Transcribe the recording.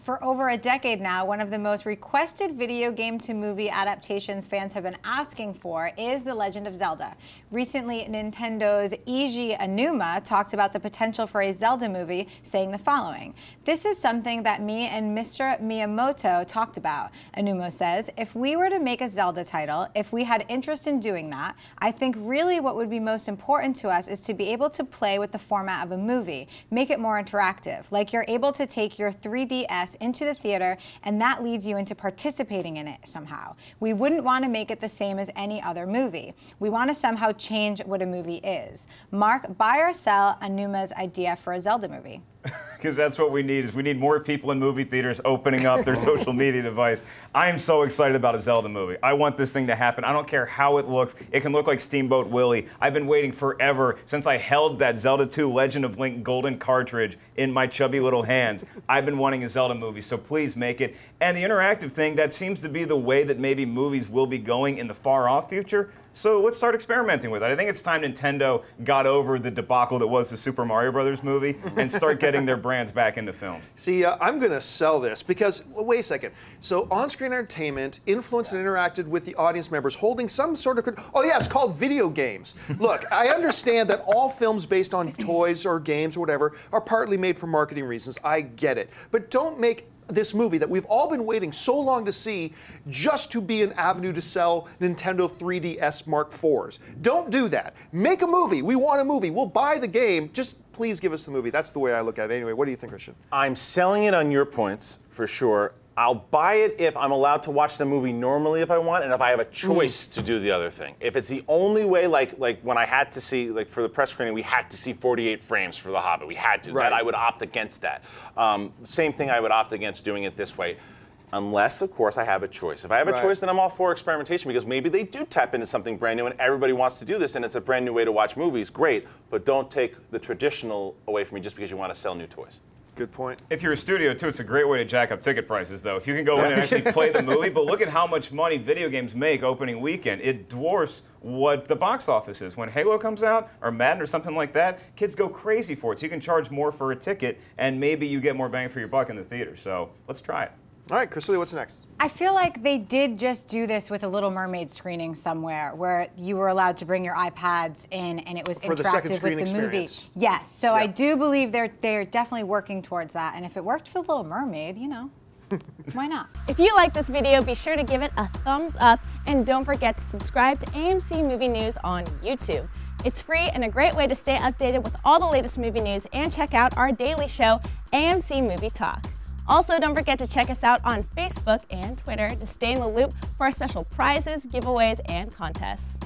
For over a decade now, one of the most requested video game to movie adaptations fans have been asking for is The Legend of Zelda. Recently, Nintendo's Eiji Aonuma talked about the potential for a Zelda movie, saying the following: "This is something that me and Mr. Miyamoto talked about." Aonuma says, "If we were to make a Zelda title, if we had interest in doing that, I think really what would be most important to us is to be able to play with the format of a movie, make it more interactive, like you're able to take your 3DS into the theater and that leads you into participating in it somehow. We wouldn't want to make it the same as any other movie. We want to somehow change what a movie is." Mark, buy or sell Aonuma's idea for a Zelda movie? Because that's what we need, is we need more people in movie theaters opening up their social media device. I am so excited about a Zelda movie. I want this thing to happen. I don't care how it looks. It can look like Steamboat Willie. I've been waiting forever since I held that Zelda 2 Legend of Link golden cartridge in my chubby little hands. I've been wanting a Zelda movie, so please make it. And the interactive thing, that seems to be the way that maybe movies will be going in the far-off future. So let's start experimenting with it. I think it's time Nintendo got over the debacle that was the Super Mario Brothers movie and start getting their brands back into film. See, I'm going to sell this because, wait a second. So on-screen entertainment influenced and interacted with the audience members holding some sort of, oh yeah, it's called video games. Look, I understand that all films based on toys or games or whatever are partly made for marketing reasons. I get it. But don't make this movie that we've all been waiting so long to see just to be an avenue to sell Nintendo 3DS Mark IVs. Don't do that. Make a movie. We want a movie. We'll buy the game. Just please give us the movie. That's the way I look at it. Anyway, what do you think, Christian? I'm selling it on your points, for sure. I'll buy it if I'm allowed to watch the movie normally if I want, and if I have a choice to do the other thing. If it's the only way, like when I had to see, like for the press screening, we had to see 48 frames for The Hobbit. We had to. Right. That I would opt against that. Same thing, I would opt against doing it this way. Unless, of course, I have a choice. If I have a choice, then I'm all for experimentation, because maybe they do tap into something brand new and everybody wants to do this and it's a brand new way to watch movies. Great, but don't take the traditional away from me just because you want to sell new toys. Good point. If you're a studio, too, it's a great way to jack up ticket prices, though. If you can go in and actually play the movie, but look at how much money video games make opening weekend. It dwarfs what the box office is. When Halo comes out, or Madden, or something like that, kids go crazy for it. So you can charge more for a ticket, and maybe you get more bang for your buck in the theater. So let's try it. All right, Crystal, what's next? I feel like they did just do this with a Little Mermaid screening somewhere, where you were allowed to bring your iPads in and it was For the second interactive screen with the movie. experience. Yes, so Yeah. I do believe they're definitely working towards that. And if it worked for Little Mermaid, you know, why not? If you like this video, be sure to give it a thumbs up and don't forget to subscribe to AMC Movie News on YouTube. It's free and a great way to stay updated with all the latest movie news and check out our daily show, AMC Movie Talk. Also, don't forget to check us out on Facebook and Twitter to stay in the loop for our special prizes, giveaways, and contests.